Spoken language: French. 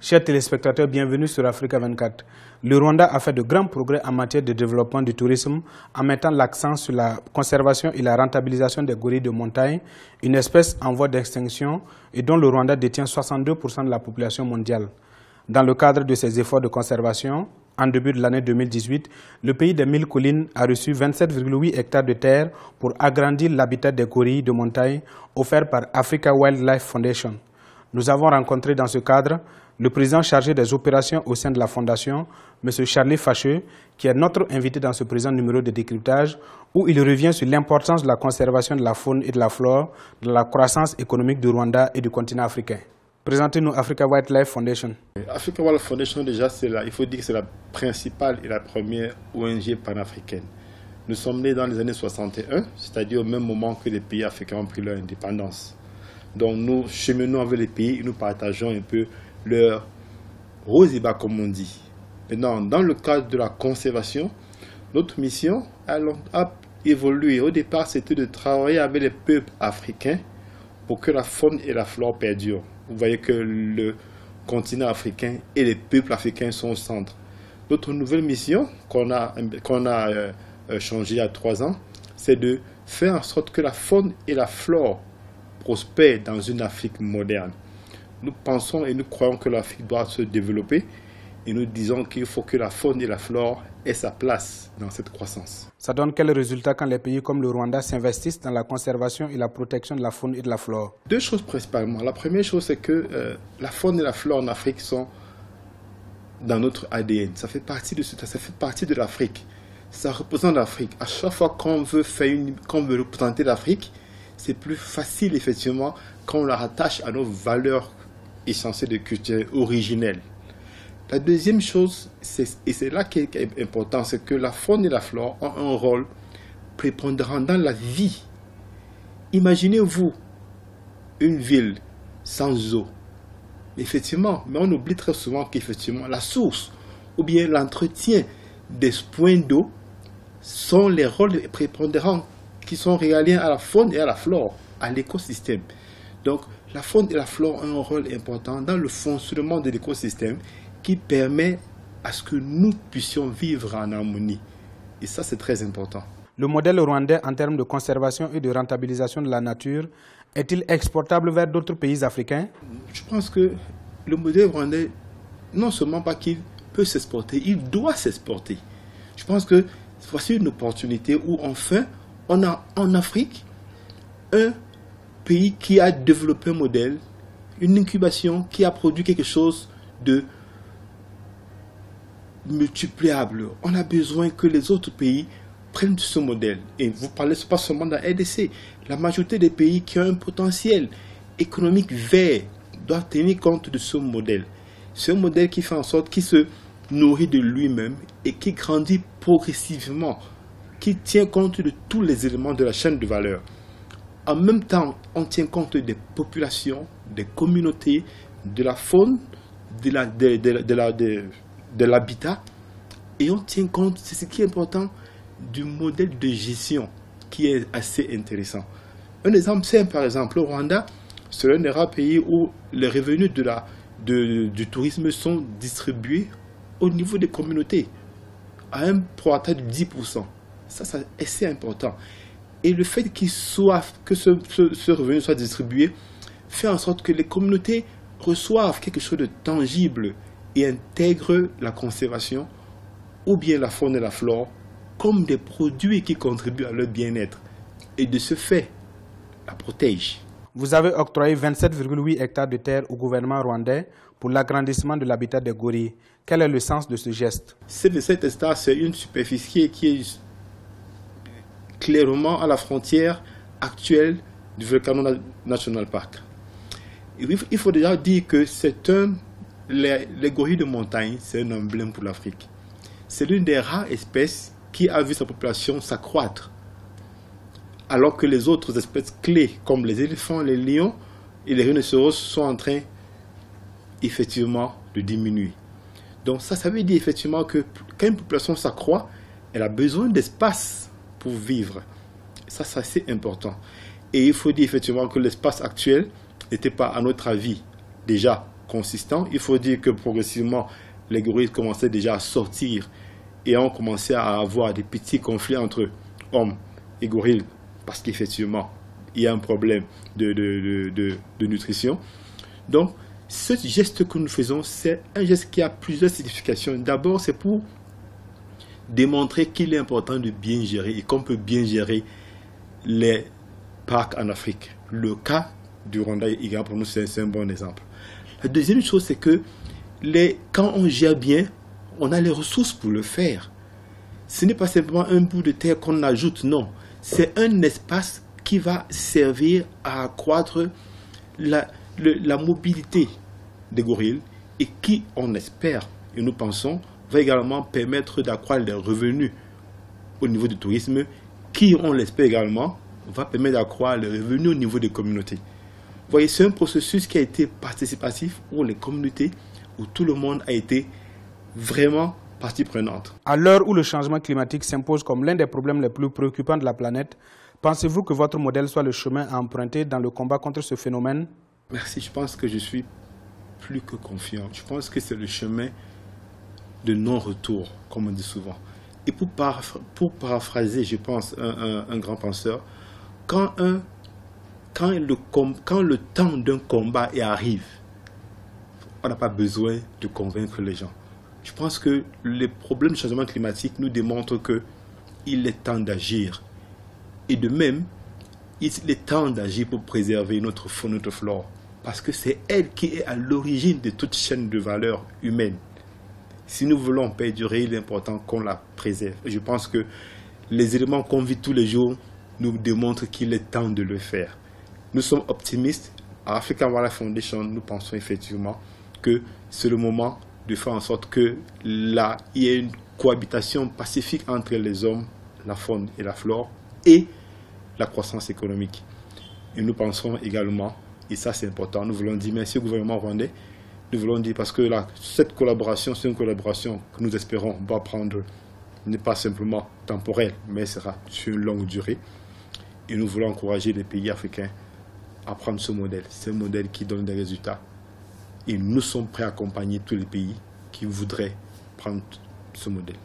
Chers téléspectateurs, bienvenue sur Africa 24. Le Rwanda a fait de grands progrès en matière de développement du tourisme en mettant l'accent sur la conservation et la rentabilisation des gorilles de montagne, une espèce en voie d'extinction et dont le Rwanda détient 62% de la population mondiale. Dans le cadre de ces efforts de conservation, en début de l'année 2018, le pays des 1000 collines a reçu 27,8 hectares de terre pour agrandir l'habitat des gorilles de montagne offert par Africa Wildlife Foundation. Nous avons rencontré dans ce cadre le président chargé des opérations au sein de la Fondation, M. Charlie Facheux, qui est notre invité dans ce présent numéro de décryptage, où il revient sur l'importance de la conservation de la faune et de la flore, de la croissance économique du Rwanda et du continent africain. Présentez-nous Africa Wildlife Foundation. Africa Wildlife Foundation, déjà, il faut dire que c'est la principale et la première ONG panafricaine. Nous sommes nés dans les années 61, c'est-à-dire au même moment que les pays africains ont pris leur indépendance. Donc nous cheminons avec les pays et nous partageons un peu leur rose et bas, comme on dit. Maintenant, dans le cadre de la conservation, notre mission a évolué. Au départ, c'était de travailler avec les peuples africains pour que la faune et la flore perdurent. Vous voyez que le continent africain et les peuples africains sont au centre. Notre nouvelle mission qu'on a changée il y a 3 ans, c'est de faire en sorte que la faune et la flore prospèrent dans une Afrique moderne. Nous pensons et nous croyons que l'Afrique doit se développer et nous disons qu'il faut que la faune et la flore aient sa place dans cette croissance. Ça donne quel résultat quand les pays comme le Rwanda s'investissent dans la conservation et la protection de la faune et de la flore? 2 choses principalement. La première chose, c'est que la faune et la flore en Afrique sont dans notre ADN. Ça fait partie de l'Afrique. Ça représente l'Afrique. À chaque fois qu'on veut représenter l'Afrique, c'est plus facile effectivement quand on la rattache à nos valeurs essentielles de culture originelle. La deuxième chose, et c'est là qui est important, c'est que la faune et la flore ont un rôle prépondérant dans la vie. Imaginez-vous une ville sans eau. Effectivement, mais on oublie très souvent qu'effectivement la source ou bien l'entretien des points d'eau sont les rôles prépondérants qui sont régaliens à la faune et à la flore, à l'écosystème. Donc, la faune et la flore ont un rôle important dans le fonctionnement de l'écosystème qui permet à ce que nous puissions vivre en harmonie. Et ça, c'est très important. Le modèle rwandais en termes de conservation et de rentabilisation de la nature est-il exportable vers d'autres pays africains? Je pense que le modèle rwandais, non seulement pas qu'il peut s'exporter, il doit s'exporter. Je pense que voici une opportunité où enfin, on a en Afrique un pays qui a développé un modèle, une incubation qui a produit quelque chose de multipliable. On a besoin que les autres pays prennent ce modèle. Et vous parlez pas seulement de la RDC. La majorité des pays qui ont un potentiel économique vert doivent tenir compte de ce modèle. C'est un modèle qui fait en sorte qu'il se nourrit de lui-même et qui grandit progressivement, qui tient compte de tous les éléments de la chaîne de valeur. En même temps, on tient compte des populations, des communautés, de la faune, de l'habitat, et on tient compte, c'est ce qui est important, du modèle de gestion qui est assez intéressant. Un exemple simple, par exemple, le Rwanda, c'est l'un des rares pays où les revenus du tourisme sont distribués au niveau des communautés à un pourcentage de 10%. Ça, c'est assez important. Et le fait que ce revenu soit distribué fait en sorte que les communautés reçoivent quelque chose de tangible et intègrent la conservation ou bien la faune et la flore comme des produits qui contribuent à leur bien-être. Et de ce fait, la protègent. Vous avez octroyé 27,8 hectares de terre au gouvernement rwandais pour l'agrandissement de l'habitat des gorilles. Quel est le sens de ce geste? Ces 27 hectares, c'est une superficie qui est clairement à la frontière actuelle du Volcano National Park. Il faut déjà dire que les gorilles de montagne, c'est un emblème pour l'Afrique. C'est l'une des rares espèces qui a vu sa population s'accroître, alors que les autres espèces clés, comme les éléphants, les lions et les rhinocéros, sont en train effectivement de diminuer. Donc ça veut dire effectivement que quand une population s'accroît, elle a besoin d'espace pour vivre. Ça, c'est assez important. Et il faut dire effectivement que l'espace actuel n'était pas, à notre avis, déjà consistant. Il faut dire que progressivement, les gorilles commençaient déjà à sortir et ont commencé à avoir des petits conflits entre hommes et gorilles, parce qu'effectivement, il y a un problème de nutrition. Donc, ce geste que nous faisons, c'est un geste qui a plusieurs significations. D'abord, c'est pour démontrer qu'il est important de bien gérer et qu'on peut bien gérer les parcs en Afrique. Le cas du Rwanda et Ghana, pour nous, c'est un bon exemple. La deuxième chose, c'est que quand on gère bien, on a les ressources pour le faire. Ce n'est pas simplement un bout de terre qu'on ajoute, non. C'est un espace qui va servir à accroître la mobilité des gorilles et qui, on espère, et nous pensons, va également permettre d'accroître les revenus au niveau du tourisme, qui, on l'espère également, va permettre d'accroître les revenus au niveau des communautés. Vous voyez, c'est un processus qui a été participatif où les communautés, où tout le monde a été vraiment partie prenante. À l'heure où le changement climatique s'impose comme l'un des problèmes les plus préoccupants de la planète, pensez-vous que votre modèle soit le chemin à emprunter dans le combat contre ce phénomène? Merci, je pense que je suis plus que confiant. Je pense que c'est le chemin de non-retour, comme on dit souvent. Et pour paraphraser, je pense, un grand penseur, quand le temps d'un combat arrive, on n'a pas besoin de convaincre les gens. Je pense que les problèmes de changement climatique nous démontrent qu'il est temps d'agir. Et de même, il est temps d'agir pour préserver notre faune, notre flore. Parce que c'est elle qui est à l'origine de toute chaîne de valeur humaine. Si nous voulons perdurer, il est important qu'on la préserve. Et je pense que les éléments qu'on vit tous les jours nous démontrent qu'il est temps de le faire. Nous sommes optimistes. À African Wildlife Foundation, nous pensons effectivement que c'est le moment de faire en sorte qu'il y ait une cohabitation pacifique entre les hommes, la faune et la flore, et la croissance économique. Et nous pensons également, et ça c'est important, nous voulons dire merci au gouvernement rwandais, nous voulons dire parce que cette collaboration, c'est une collaboration que nous espérons va prendre, n'est pas simplement temporelle, mais sera sur une longue durée. Et nous voulons encourager les pays africains à prendre ce modèle. C'est un modèle qui donne des résultats. Et nous sommes prêts à accompagner tous les pays qui voudraient prendre ce modèle.